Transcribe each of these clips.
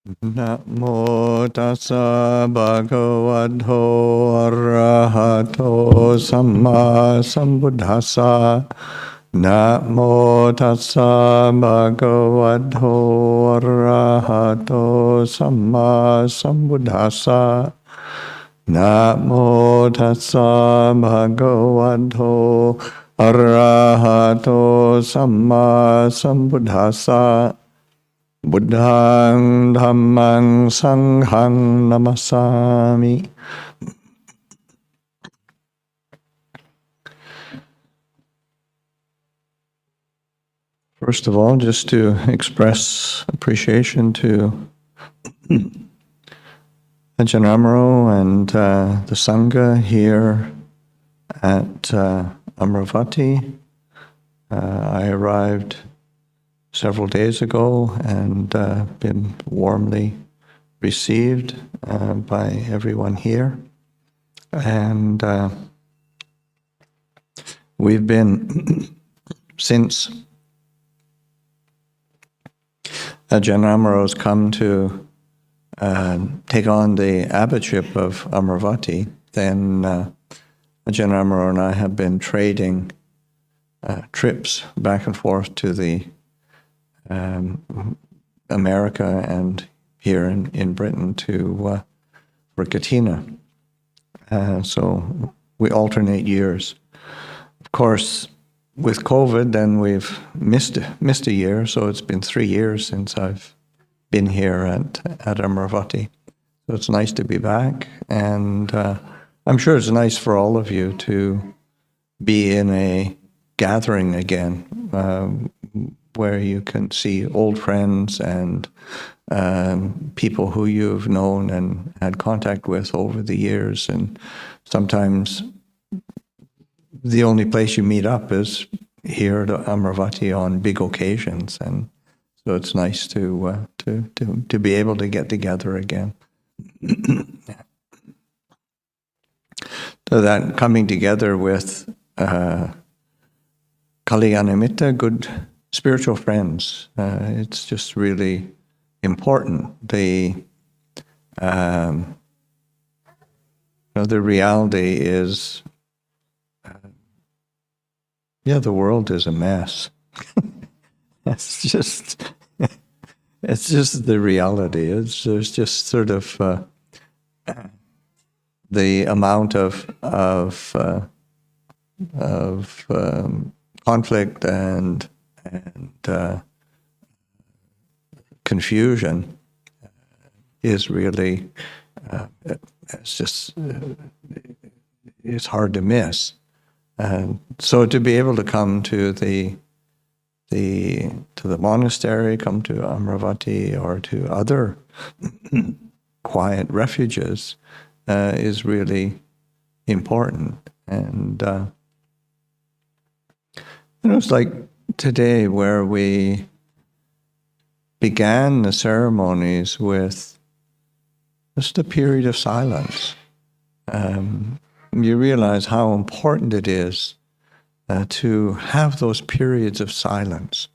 Namo tassa bhagavato arahato samma sambuddhassa. Namo tassa bhagavato arahato samma sambuddhassa. Namo tassa bhagavato arahato samma sambuddhassa. Buddhang Dhammang Sanghang Namasami. First of all, just to express appreciation to Ajahn Amaro and the Sangha here at Amaravati. I arrived several days ago and been warmly received by everyone here. And we've been, since Ajahn Amaro's come to take on the abbotship of Amaravati, then Ajahn Amaro and I have been trading trips back and forth to the America and here in Britain to for Kathina. So we alternate years. Of course, with COVID, then we've missed a year, so it's been 3 years since I've been here at Amaravati. So it's nice to be back, and I'm sure it's nice for all of you to be in a gathering again, where you can see old friends and people who you've known and had contact with over the years. And sometimes the only place you meet up is here at Amaravati on big occasions. And so it's nice to be able to get together again. So that coming together with Kalyanamitta, good spiritual friends, it's just really important. The reality is, the world is a mess. It's just the reality. There's just sort of the amount of conflict and confusion is really it's hard to miss. So to be able to come to the monastery, come to Amaravati or to other quiet refuges is really important. And it's like today where we began the ceremonies with just a period of silence. You realize how important it is to have those periods of silence,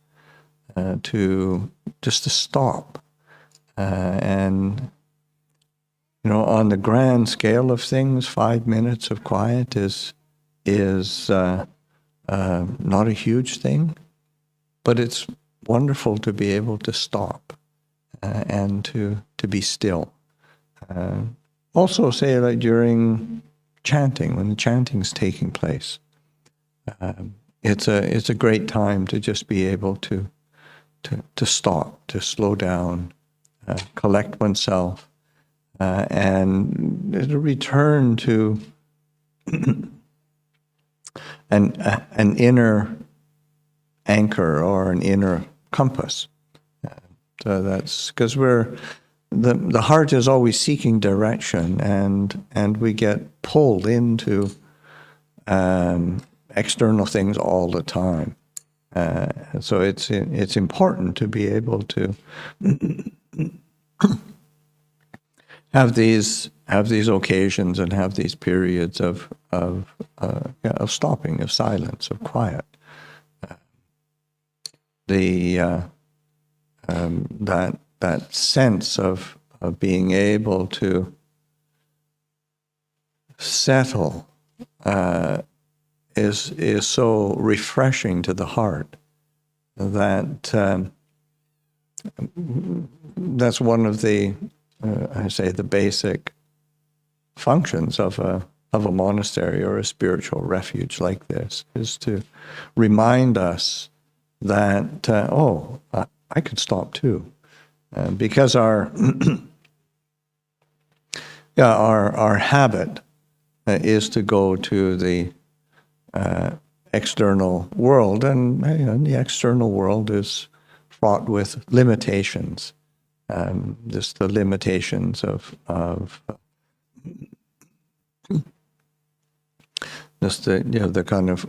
to stop. And, on the grand scale of things, 5 minutes of quiet is not a huge thing, but it's wonderful to be able to stop and to be still. Also, say like during chanting, when the chanting's taking place, it's a great time to just be able to stop, to slow down, collect oneself, and return to an inner anchor or an inner compass. So that's because the heart is always seeking direction, and we get pulled into external things all the time. So it's important to be able to have these occasions and have these periods of stopping, of silence, of quiet. That that sense of being able to settle is so refreshing to the heart that that's one of the I say the basic functions of a monastery or a spiritual refuge like this, is to remind us that I can stop too, because our our habit is to go to the external world, and the external world is fraught with limitations. Just the limitations of just the kind of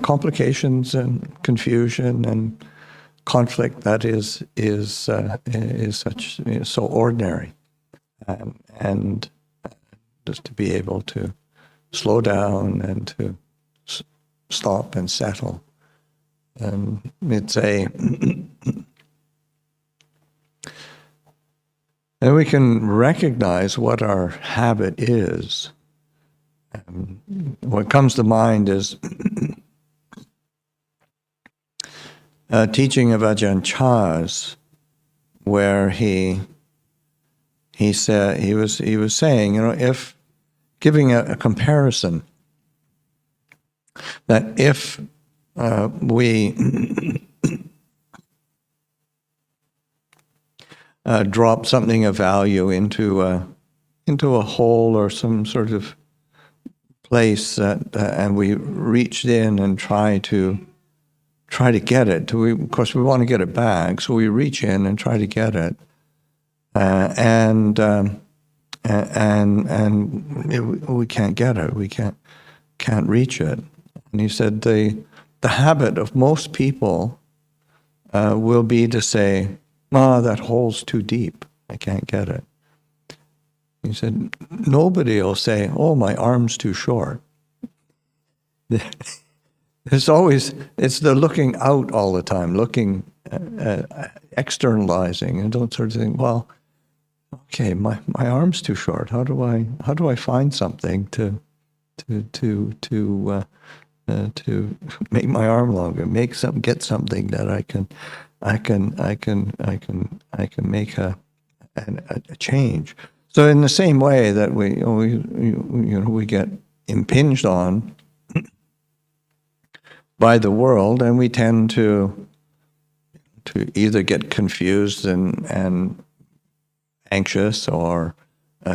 complications and confusion and conflict that is so ordinary, and just to be able to slow down and to stop and settle. It's and we can recognize what our habit is. What comes to mind is a teaching of Ajahn Chah's, where he said he was saying, if giving a comparison, that if we drop something of value into a hole or some sort of place and we reached in and try to get it. Of course, we want to get it back, so we reach in and try to get it, and we can't get it. We can't reach it. And he said the habit of most people will be to say, that hole's too deep. I can't get it. He said, nobody will say, my arm's too short. It's the looking out all the time, looking, externalizing, and don't sort of think, okay, my arm's too short. How do I find something to make my arm longer, get something that I can make a change. So in the same way that we get impinged on by the world, and we tend to either get confused and anxious, or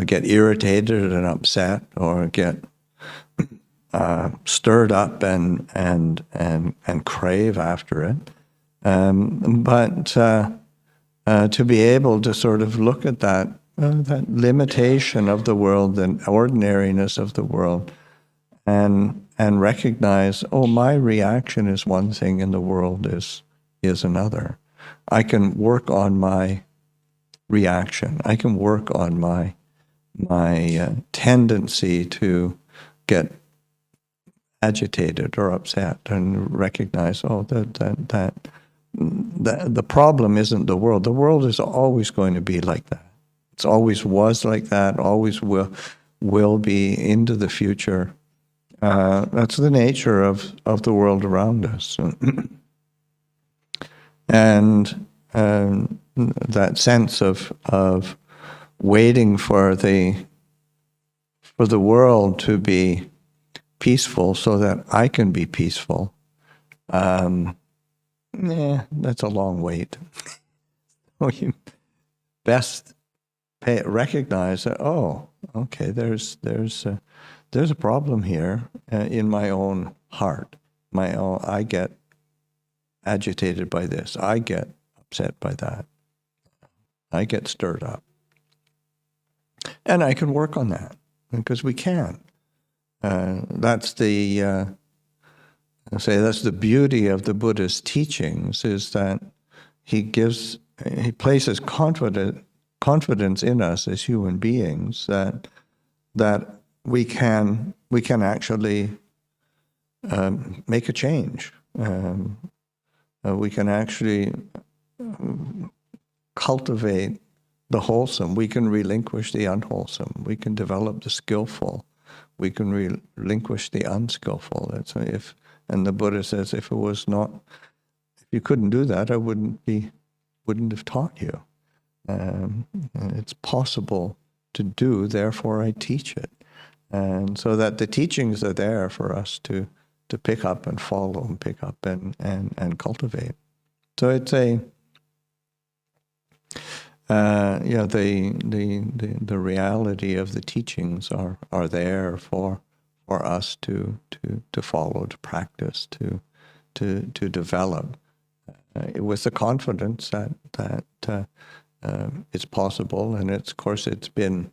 get irritated and upset, or get stirred up and crave after it. But to be able to sort of look at that limitation of the world, the ordinariness of the world, and recognize, my reaction is one thing and the world is another. I can work on my reaction. I can work on my tendency to get agitated or upset, and recognize, that the problem isn't the world. The world is always going to be like that. It's always was like that, always will be into the future. That's the nature of the world around us. And that sense of waiting for the world to be peaceful so that I can be peaceful, that's a long wait. You best recognize that, okay, there's a problem here in my own heart. I get agitated by this. I get upset by that. I get stirred up. And I can work on that, because we can. That's the beauty of the Buddha's teachings, is that he places confidence in us as human beings that we can actually make a change. We can actually cultivate the wholesome. We can relinquish the unwholesome. We can develop the skillful. We can relinquish the unskillful. And the Buddha says, if you couldn't do that, I wouldn't have taught you. And it's possible to do, therefore I teach it. And so that the teachings are there for us to pick up and follow and pick up and cultivate. So it's the reality of the teachings are there for us to follow, to practice, to develop, with the confidence that it's possible. And of course it's been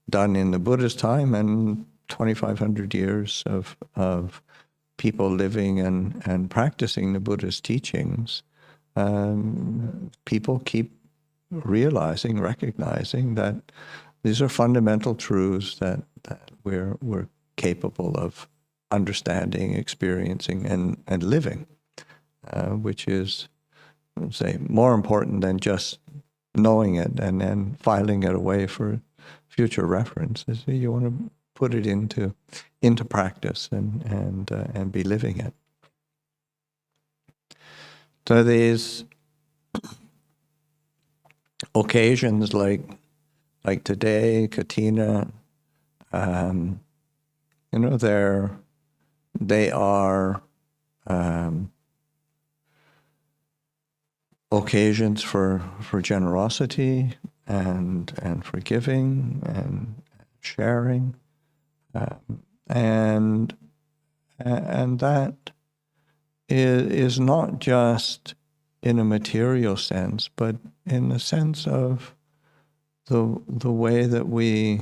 done in the Buddha's time, and 2,500 years of people living and practicing the Buddha's teachings. People keep recognizing that these are fundamental truths that we're capable of understanding, experiencing, and living, which is, say, more important than just knowing it and then filing it away for future reference. You want to put it into practice and be living it. So these occasions like today, Kathina, they are occasions for generosity and for giving and sharing, and that is not just in a material sense, but in the sense of the way that we,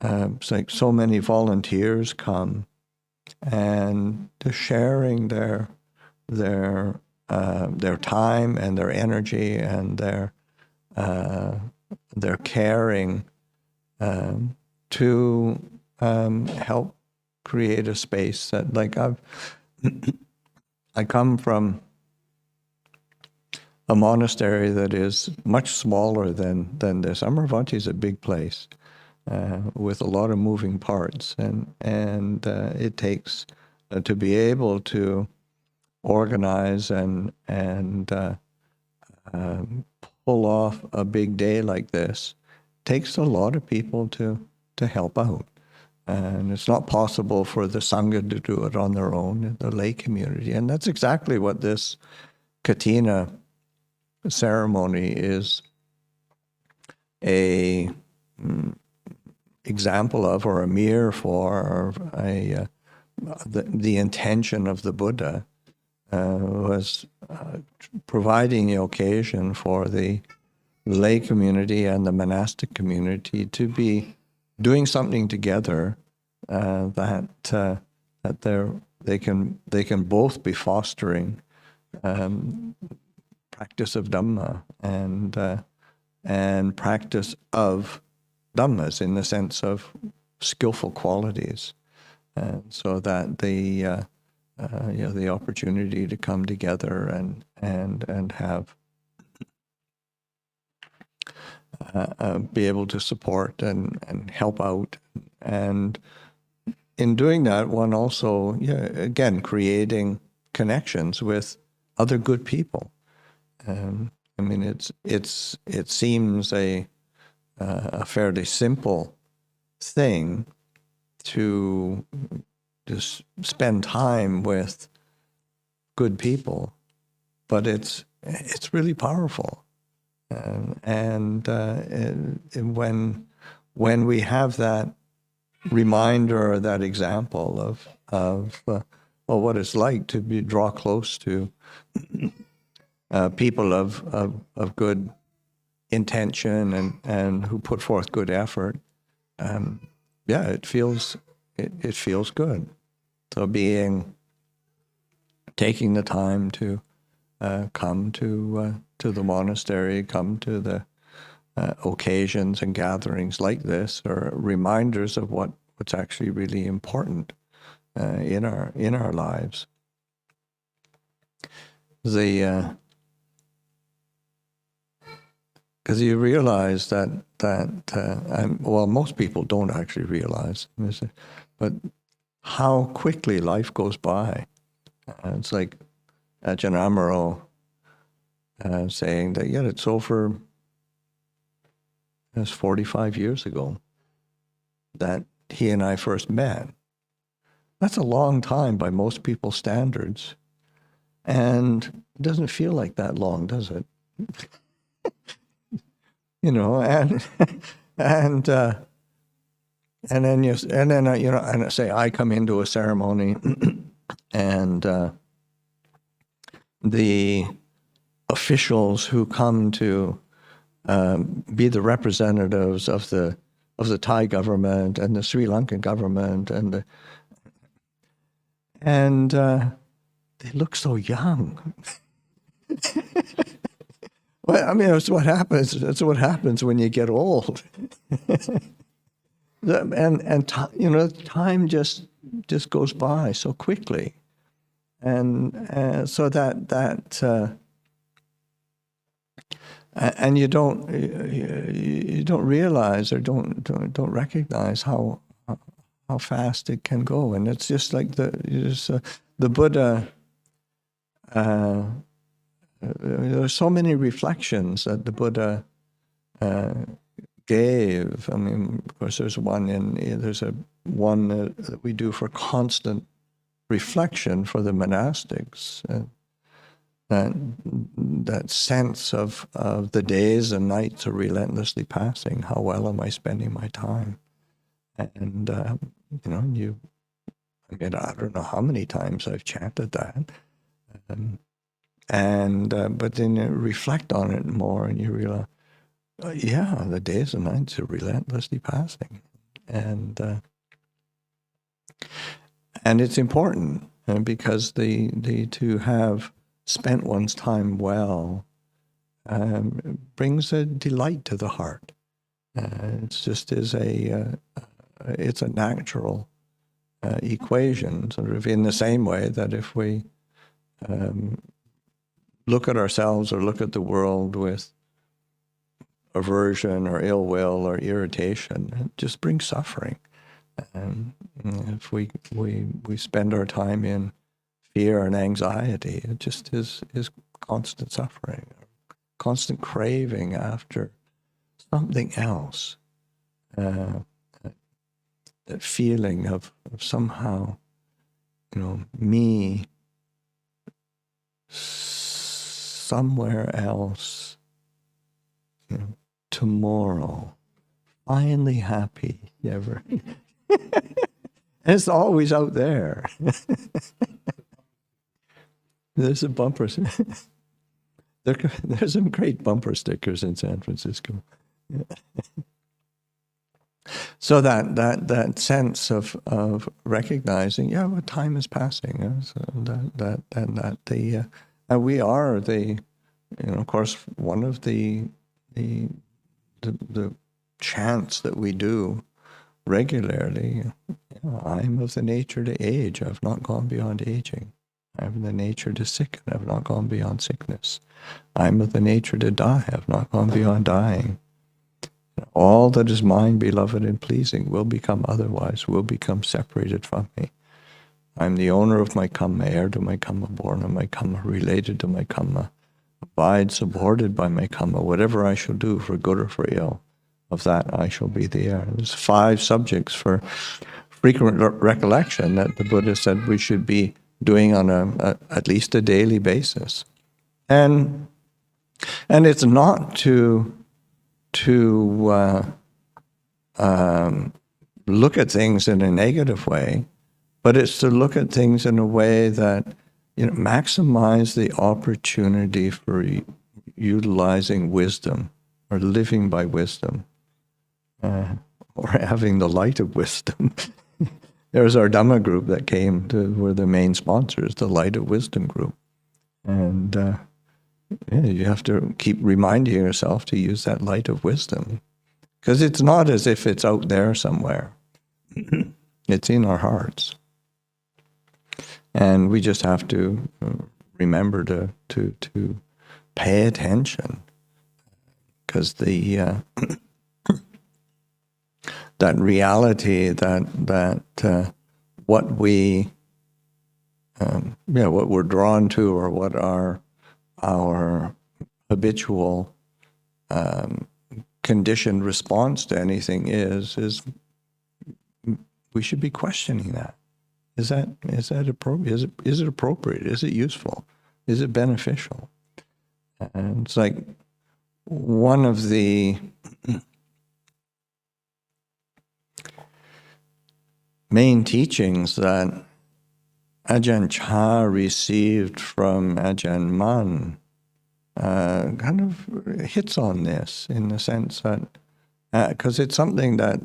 it's like so many volunteers come and they're sharing their time and their energy and their caring to help create a space that, like, I come from a monastery that is much smaller than this. Amaravati is a big place with a lot of moving parts, and it takes to be able to organize and pull off a big day like this. Takes a lot of people to help out, and it's not possible for the Sangha to do it on their own, the lay community, and that's exactly what this Kathina ceremony is a example of, or a mirror for, or the intention of the Buddha was providing the occasion for the lay community and the monastic community to be doing something together that they can both be fostering practice of Dhamma and practice of Dhammas in the sense of skillful qualities, and so that the opportunity to come together and have be able to support and help out, and in doing that, one also again creating connections with other good people. I mean, it seems a fairly simple thing to just spend time with good people, but it's really powerful. And when we have that reminder or that example of what it's like to draw close to people of good intention and who put forth good effort, it feels good. So taking the time to come to the monastery, come to the occasions and gatherings like this, are reminders of what's actually really important in our lives. because you realize well, most people don't actually realize, but how quickly life goes by. It's like Ajahn Amaro saying that, yeah, it's over. It was 45 years ago that he and I first met. That's a long time by most people's standards. And it doesn't feel like that long, does it? And and say I come into a ceremony, and the officials who come to be the representatives of the Thai government and the Sri Lankan government, and they look so young. Well, I mean, that's what happens. That's what happens when you get old. and time just goes by so quickly, and so that and you don't realize or don't recognize how fast it can go. And it's just like the Buddha. There are so many reflections that the Buddha gave. I mean, of course, there's one that we do for constant reflection for the monastics. That sense of the days and nights are relentlessly passing. How well am I spending my time? And I don't know how many times I've chanted that. But then you reflect on it more, and you realize, the days and nights are relentlessly passing, and it's important because to have spent one's time well brings a delight to the heart. It's a natural equation, sort of in the same way that if we look at ourselves or look at the world with aversion or ill will or irritation, it just brings suffering. And if we spend our time in fear and anxiety, it just is constant suffering, constant craving after something else. That feeling of somehow, me somewhere else, tomorrow, finally happy, ever. And it's always out there. There's a bumper. There's some great bumper stickers in San Francisco. So that sense of recognizing, but time is passing. So and we are of course, one of the chants that we do regularly. I'm of the nature to age. I've not gone beyond aging. I'm of the nature to sicken. I've not gone beyond sickness. I'm of the nature to die. I've not gone beyond dying. All that is mine, beloved and pleasing, will become otherwise, will become separated from me. I'm the owner of my karma, heir to my karma, born of my karma, related to my karma, abide supported by my karma. Whatever I shall do, for good or for ill, of that I shall be the heir. There's 5 subjects for frequent recollection that the Buddha said we should be doing on at least a daily basis. And it's not to look at things in a negative way, but it's to look at things in a way that maximize the opportunity for utilizing wisdom or living by wisdom or having the light of wisdom. There's our Dhamma group that came were the main sponsors, the Light of Wisdom group. And you have to keep reminding yourself to use that light of wisdom. Because it's not as if it's out there somewhere. It's in our hearts. And we just have to remember to pay attention. because the that reality that what we what we're drawn to, or what our habitual conditioned response to anything is we should be questioning that. Is that appropriate? Is it appropriate? Is it useful? Is it beneficial? And it's like one of the main teachings that Ajahn Chah received from Ajahn Mun kind of hits on this, in the sense that, because it's something that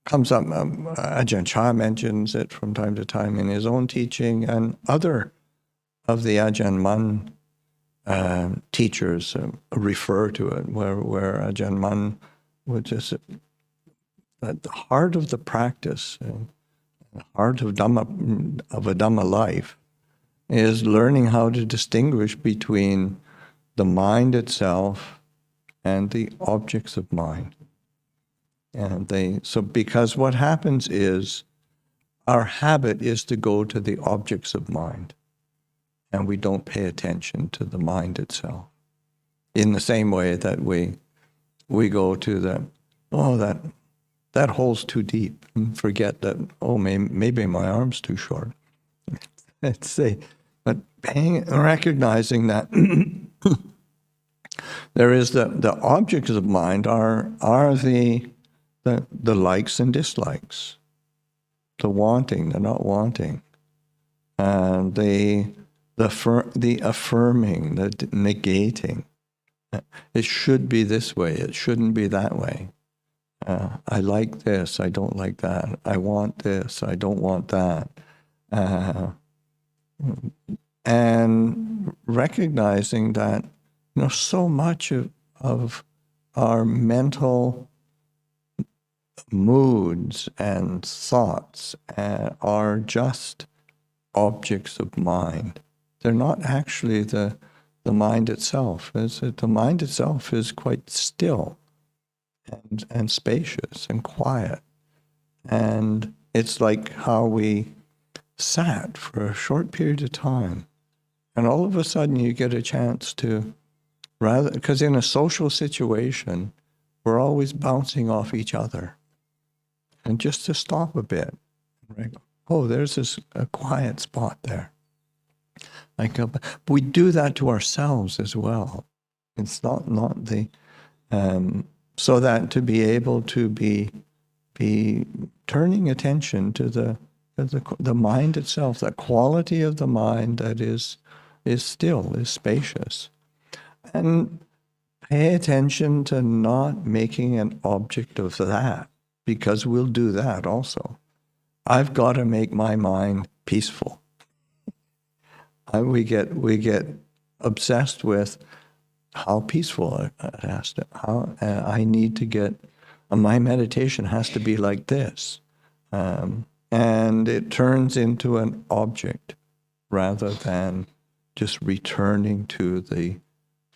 comes up. Ajahn Chah mentions it from time to time in his own teaching, and other of the Ajahn Mun teachers refer to it, where Ajahn Mun would just, at the heart of the practice, the heart of Dhamma, of a Dhamma life, is learning how to distinguish between the mind itself and the objects of mind. And because what happens is, our habit is to go to the objects of mind, and we don't pay attention to the mind itself. In the same way that we go to that hole's too deep, and forget that, maybe my arm's too short. But recognizing that there is the objects of mind are the likes and dislikes, the wanting, the not wanting, and the affirming, the negating. It should be this way. It shouldn't be that way. I like this. I don't like that. I want this. I don't want that. And recognizing that, so much of our mental moods and thoughts are just objects of mind. They're not actually the mind itself. The mind itself is quite still and spacious and quiet. And it's like how we sat for a short period of time, and all of a sudden you get a chance to, because in a social situation, we're always bouncing off each other. And just to stop a bit, right? Oh, there's a quiet spot there. We do that to ourselves as well. It's not the, so that to be able to be turning attention to the mind itself, that quality of the mind that is still, is spacious. And pay attention to not making an object of that, because we'll do that also. I've got to make my mind peaceful. We get obsessed with how peaceful it has to, how I need to get, my meditation has to be like this. And it turns into an object rather than just returning to the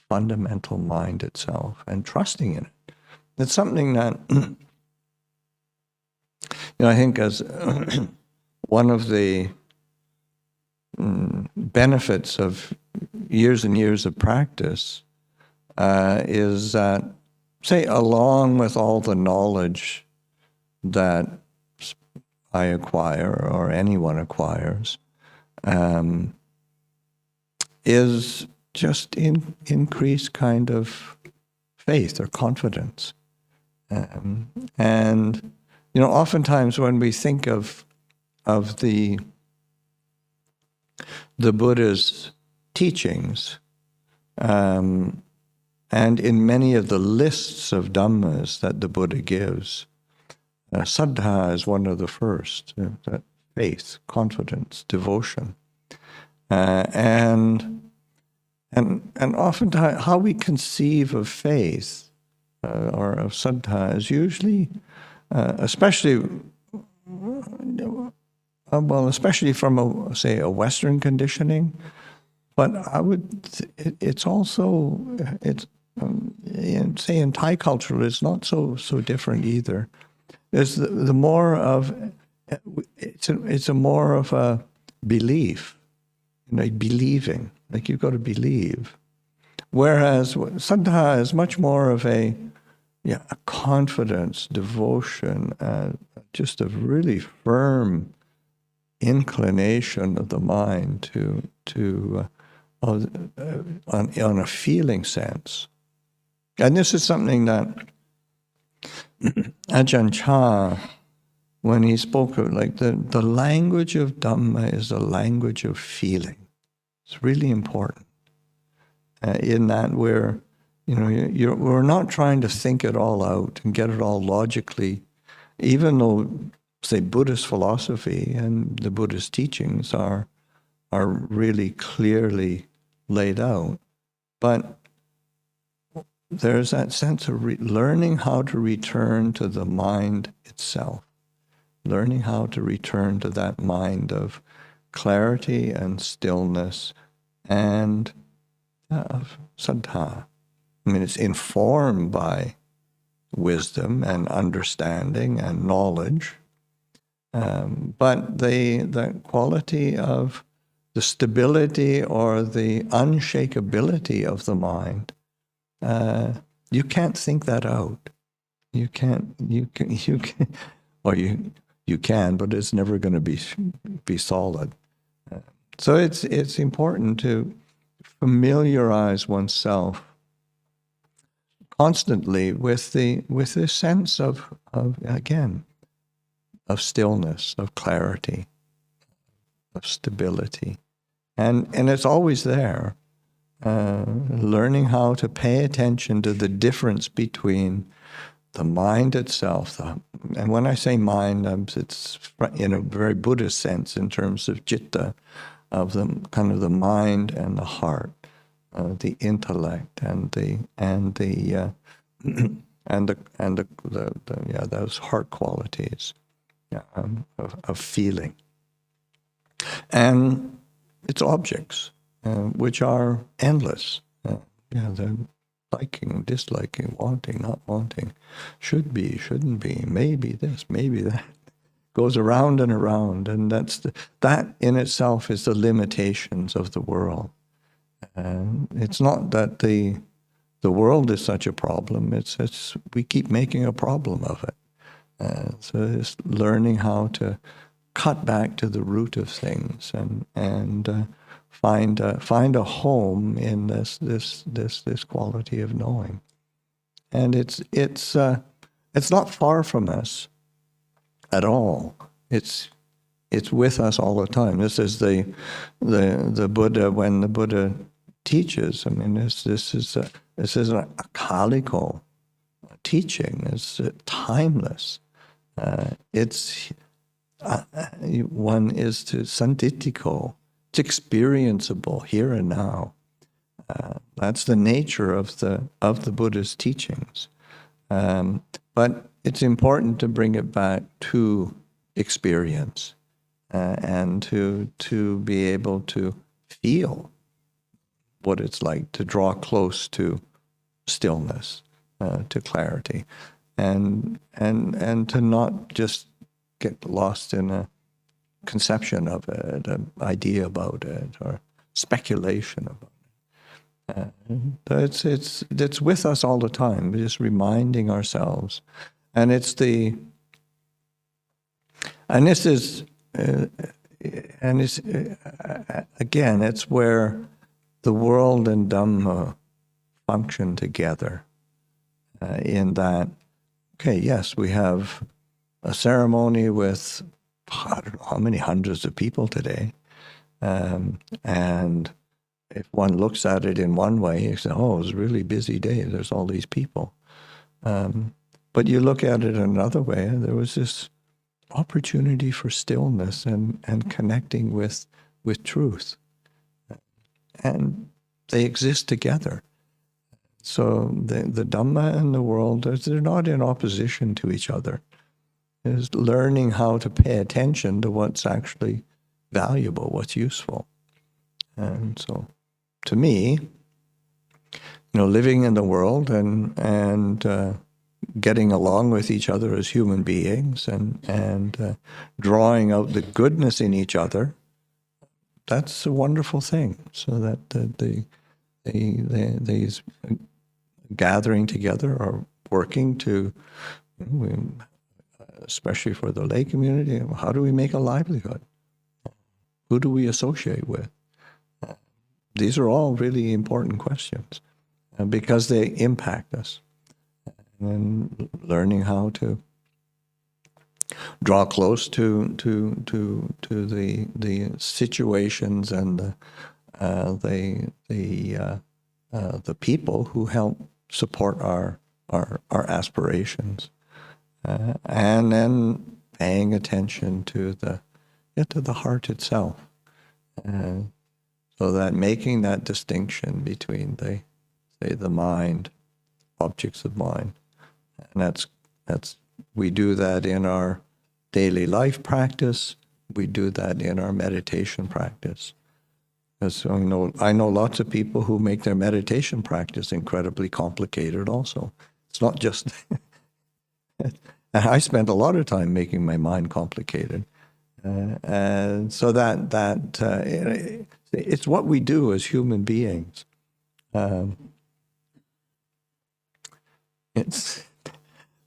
fundamental mind itself and trusting in it. It's something that, I think as one of the benefits of years and years of practice is that, say, along with all the knowledge that I acquire or anyone acquires, is just increased kind of faith or confidence. And, oftentimes when we think of the Buddha's teachings, and in many of the lists of Dhammas that the Buddha gives, Saddha is one of the first, that faith, confidence, devotion. And oftentimes how we conceive of faith or of Saddha is usually, especially from, say, a Western conditioning, But it's also, say in Thai culture, it's not so different either. There's the more of, it's a more of a belief, believing, like you've got to believe. Whereas Saddha is much more of a confidence, devotion, just a really firm inclination of the mind to on a feeling sense. And this is something that Ajahn Chah, when he spoke of, like the language of Dhamma is a language of feeling. It's really important in that we're not trying to think it all out and get it all logically, even though, say, Buddhist philosophy and the Buddhist teachings are really clearly laid out. But there's that sense of learning how to return to the mind itself, learning how to return to that mind of clarity and stillness and of saddha. I mean, it's informed by wisdom and understanding and knowledge, but the quality of the stability or the unshakability of the mind, you can't think that out. You can, but it's never going to be solid. So it's important to familiarize oneself constantly with this sense of stillness, of clarity, of stability, and it's always there. Learning how to pay attention to the difference between the mind itself, and when I say mind, it's in a very Buddhist sense in terms of citta, of the kind of the mind and the heart, the intellect and those heart qualities of feeling, and its objects, which are endless. They're liking, disliking, wanting, not wanting, should be, shouldn't be, maybe this, maybe that. Goes around and around, and that in itself is the limitations of the world. It's not that the world is such a problem. It's we keep making a problem of it. So it's learning how to cut back to the root of things and find a home in this quality of knowing. And it's not far from us at all. It's with us all the time. This is the Buddha, when the Buddha teaches. I mean, this is a akaliko teaching. It's timeless. One is to santitiko. It's experienceable here and now. That's the nature of the Buddha's teachings. But it's important to bring it back to experience and to be able to feel what it's like to draw close to stillness, to clarity, and to not just get lost in a conception of it, an idea about it, or speculation about it. It's with us all the time. We're just reminding ourselves. And this is again, it's where the world and Dhamma function together. In that, yes, we have a ceremony with I don't know how many hundreds of people today, and if one looks at it in one way, you say, "Oh, it's a really busy day. There's all these people." But you look at it another way, and there was this opportunity for stillness and connecting with truth. And they exist together. So the Dhamma and the world, they're not in opposition to each other. It's learning how to pay attention to what's actually valuable, what's useful. And so to me, living in the world and getting along with each other as human beings and drawing out the goodness in each other, that's a wonderful thing. So that these gathering together or working to, especially for the lay community, how do we make a livelihood? Who do we associate with? These are all really important questions because they impact us. And learning how to draw close to the situations and the people who help support our aspirations, and then paying attention to the heart itself, so that making that distinction between the mind, objects of mind, and that's we do that in our daily life practice. We do that in our meditation practice. Because I know lots of people who make their meditation practice incredibly complicated also. It's not just... and I spent a lot of time making my mind complicated. And so that it's what we do as human beings.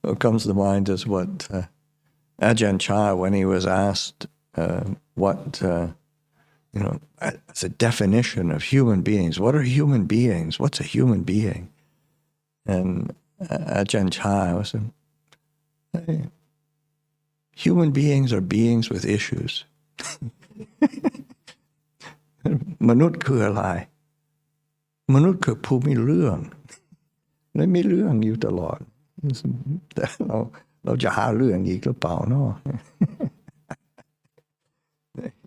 What comes to mind is what Ajahn Chah, when he was asked what... as a definition of human beings. What are human beings? What's a human being? And Ajahn Chah was saying, human beings are beings with issues. มนุษย์คืออะไรมนุษย์คือผู้มีเรื่องและมีเรื่องอยู่ตลอดแต่เราจะหาเรื่องอีกหรือเปล่าเนาะ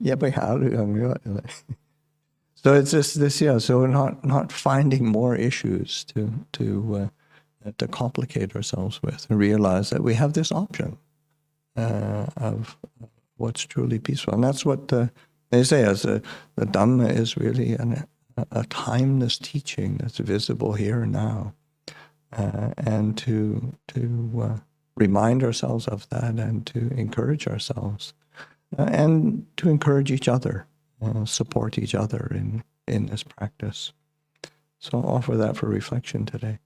อย่าไปหาเรื่องเยอะเลย So it's just this, so not finding more issues to complicate ourselves with, and realize that we have this option of what's truly peaceful. And that's what they say, as the Dhamma is really a timeless teaching that's visible here and now. And to remind ourselves of that and to encourage ourselves. And to encourage each other, support each other in this practice. So I'll offer that for reflection today.